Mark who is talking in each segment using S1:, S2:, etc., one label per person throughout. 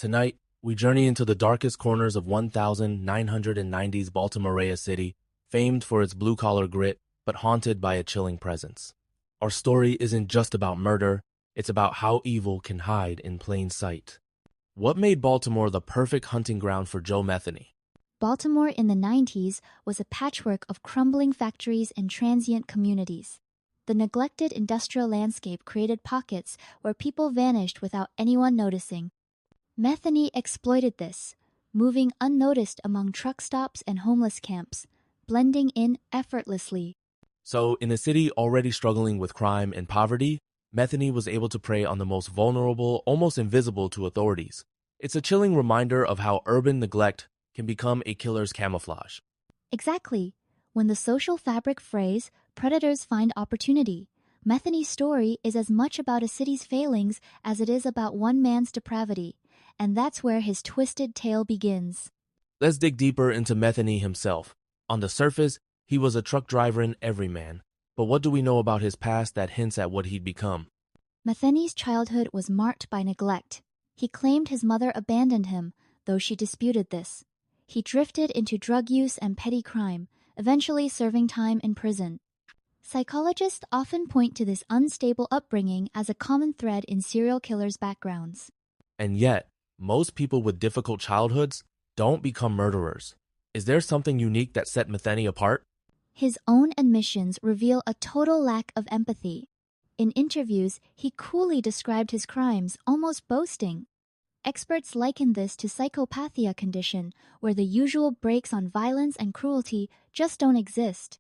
S1: Tonight, we journey into the darkest corners of 1990's Baltimore City, famed for its blue-collar grit, but haunted by a chilling presence. Our story isn't just about murder, it's about how evil can hide in plain sight. What made Baltimore the perfect hunting ground for Joe Matheny?
S2: Baltimore in the 90s was a patchwork of crumbling factories and transient communities. The neglected industrial landscape created pockets where people vanished without anyone noticing. Metheny exploited this, moving unnoticed among truck stops and homeless camps, blending in effortlessly.
S1: So, in a city already struggling with crime and poverty, Metheny was able to prey on the most vulnerable, almost invisible to authorities. It's a chilling reminder of how urban neglect can become a killer's camouflage.
S2: Exactly. When the social fabric frays, predators find opportunity. Metheny's story is as much about a city's failings as it is about one man's depravity, and that's where his twisted tale begins.
S1: Let's dig deeper into Metheny himself. On the surface, he was a truck driver and everyman. But what do we know about his past that hints at what he'd become?
S2: Metheny's childhood was marked by neglect. He claimed his mother abandoned him, though she disputed this. He drifted into drug use and petty crime, eventually serving time in prison. Psychologists often point to this unstable upbringing as a common thread in serial killers' backgrounds.
S1: And yet, most people with difficult childhoods don't become murderers. Is there something unique that set Metheny apart?
S2: His own admissions reveal a total lack of empathy. In interviews, he coolly described his crimes, almost boasting. Experts liken this to psychopathia condition, where the usual brakes on violence and cruelty just don't exist.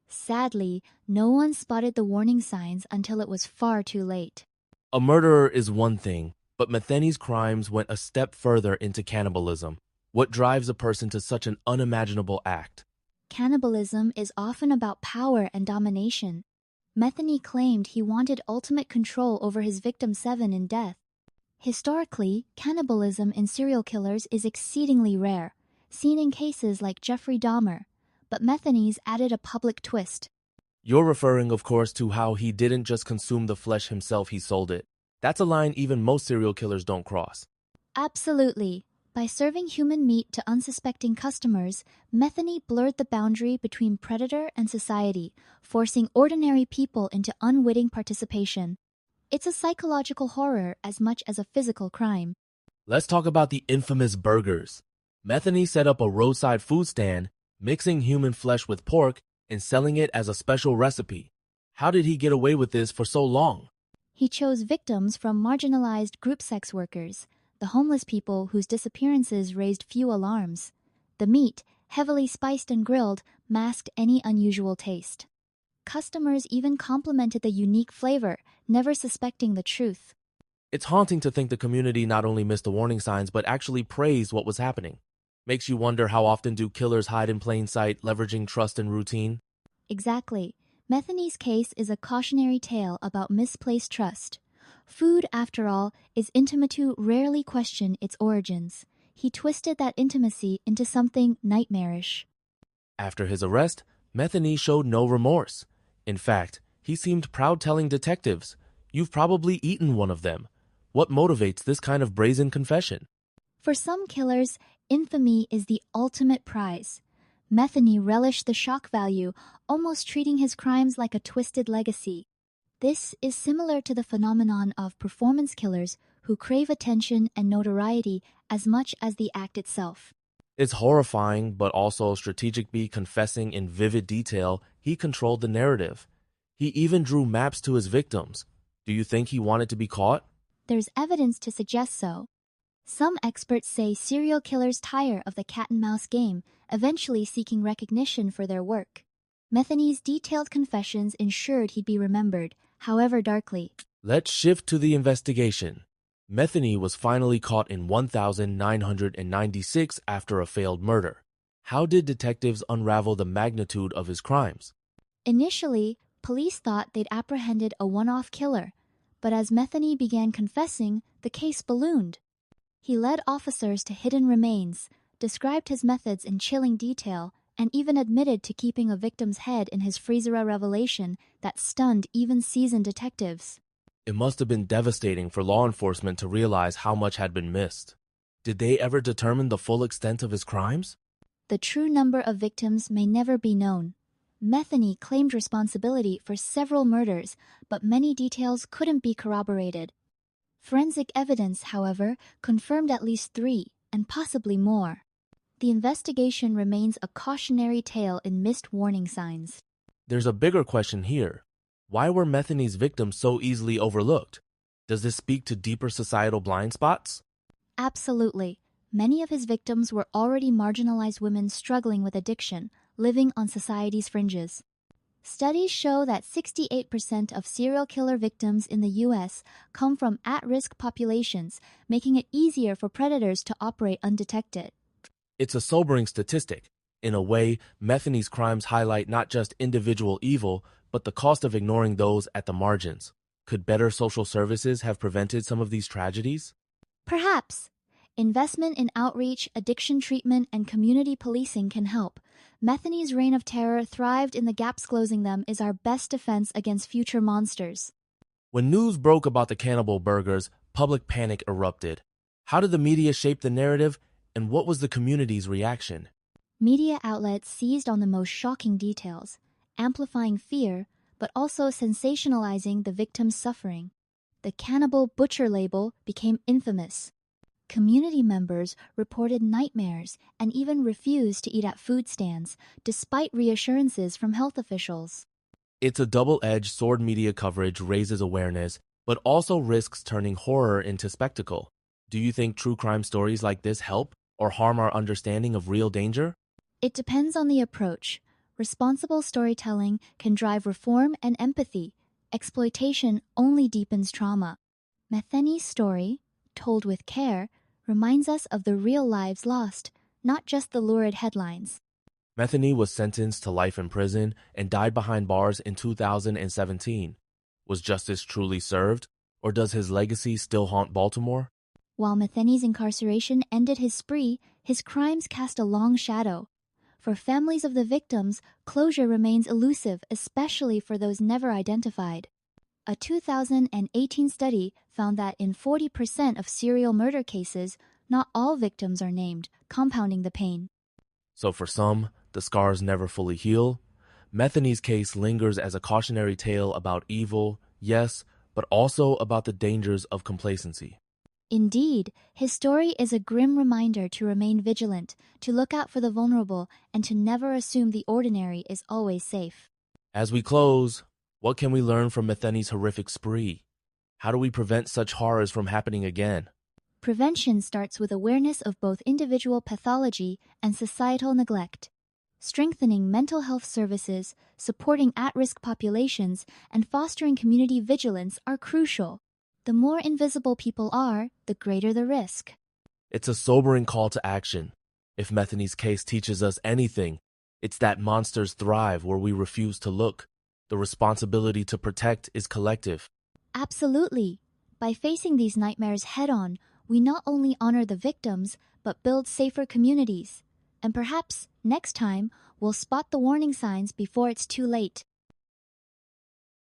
S2: Sadly, no one spotted the warning signs until it was far too late.
S1: A murderer is one thing, but Metheny's crimes went a step further into cannibalism. What drives a person to such an unimaginable act?
S2: Cannibalism is often about power and domination. Metheny claimed he wanted ultimate control over his victim 7 in death. Historically, cannibalism in serial killers is exceedingly rare, seen in cases like Jeffrey Dahmer, but Metheny's added a public twist.
S1: You're referring, of course, to how he didn't just consume the flesh himself, he sold it. That's a line even most serial killers don't cross.
S2: Absolutely. By serving human meat to unsuspecting customers, Metheny blurred the boundary between predator and society, forcing ordinary people into unwitting participation. It's a psychological horror as much as a physical crime.
S1: Let's talk about the infamous burgers. Metheny set up a roadside food stand, mixing human flesh with pork and selling it as a special recipe. How did he get away with this for so long?
S2: He chose victims from marginalized group sex workers, the homeless people whose disappearances raised few alarms. The meat, heavily spiced and grilled, masked any unusual taste. Customers even complimented the unique flavor, never suspecting the truth.
S1: It's haunting to think the community not only missed the warning signs but actually praised what was happening. Makes you wonder, how often do killers hide in plain sight, leveraging trust and routine?
S2: Exactly. Metheny's case is a cautionary tale about misplaced trust. Food, after all, is intimate who rarely question its origins. He twisted that intimacy into something nightmarish.
S1: After his arrest, Metheny showed no remorse. In fact, he seemed proud telling detectives, "You've probably eaten one of them." What motivates this kind of brazen confession?
S2: For some killers, infamy is the ultimate prize. Metheny relished the shock value, almost treating his crimes like a twisted legacy. This is similar to the phenomenon of performance killers who crave attention and notoriety as much as the act itself.
S1: It's horrifying, but also strategically confessing in vivid detail he controlled the narrative. He even drew maps to his victims. Do you think he wanted to be caught?
S2: There's evidence to suggest so. Some experts say serial killers tire of the cat-and-mouse game, eventually seeking recognition for their work. Metheny's detailed confessions ensured he'd be remembered, however darkly.
S1: Let's shift to the investigation. Metheny was finally caught in 1996 after a failed murder. How did detectives unravel the magnitude of his crimes?
S2: Initially, police thought they'd apprehended a one-off killer, but as Metheny began confessing, the case ballooned. He led officers to hidden remains, described his methods in chilling detail, and even admitted to keeping a victim's head in his freezer revelation that stunned even seasoned detectives.
S1: It must have been devastating for law enforcement to realize how much had been missed. Did they ever determine the full extent of his crimes?
S2: The true number of victims may never be known. Metheny claimed responsibility for several murders, but many details couldn't be corroborated. Forensic evidence, however, confirmed at least 3, and possibly more. The investigation remains a cautionary tale in missed warning signs.
S1: There's a bigger question here. Why were Metheny's victims so easily overlooked? Does this speak to deeper societal blind spots?
S2: Absolutely. Many of his victims were already marginalized women struggling with addiction, living on society's fringes. Studies show that 68% of serial killer victims in the U.S. come from at-risk populations, making it easier for predators to operate undetected.
S1: It's a sobering statistic. In a way, Metheny's crimes highlight not just individual evil, but the cost of ignoring those at the margins. Could better social services have prevented some of these tragedies?
S2: Perhaps. Investment in outreach, addiction treatment, and community policing can help. Metheny's reign of terror thrived in the gaps. Closing them is our best defense against future monsters.
S1: When news broke about the cannibal burgers, public panic erupted. How did the media shape the narrative, and what was the community's reaction?
S2: Media outlets seized on the most shocking details, amplifying fear, but also sensationalizing the victim's suffering. The cannibal butcher label became infamous. Community members reported nightmares and even refused to eat at food stands, despite reassurances from health officials.
S1: It's a double-edged sword. Media coverage raises awareness, but also risks turning horror into spectacle. Do you think true crime stories like this help or harm our understanding of real danger?
S2: It depends on the approach. Responsible storytelling can drive reform and empathy. Exploitation only deepens trauma. Metheny's story, told with care, reminds us of the real lives lost, not just the lurid headlines.
S1: Metheny was sentenced to life in prison and died behind bars in 2017. Was justice truly served, or does his legacy still haunt Baltimore?
S2: While Metheny's incarceration ended his spree, his crimes cast a long shadow. For families of the victims, closure remains elusive, especially for those never identified. A 2018 study found that in 40% of serial murder cases, not all victims are named, compounding the pain.
S1: So for some, the scars never fully heal. Metheny's case lingers as a cautionary tale about evil, yes, but also about the dangers of complacency.
S2: Indeed, his story is a grim reminder to remain vigilant, to look out for the vulnerable, and to never assume the ordinary is always safe.
S1: As we close, what can we learn from Metheny's horrific spree? How do we prevent such horrors from happening again?
S2: Prevention starts with awareness of both individual pathology and societal neglect. Strengthening mental health services, supporting at-risk populations, and fostering community vigilance are crucial. The more invisible people are, the greater the risk.
S1: It's a sobering call to action. If Metheny's case teaches us anything, it's that monsters thrive where we refuse to look. The responsibility to protect is collective.
S2: Absolutely. By facing these nightmares head-on, we not only honor the victims, but build safer communities. And perhaps, next time, we'll spot the warning signs before it's too late.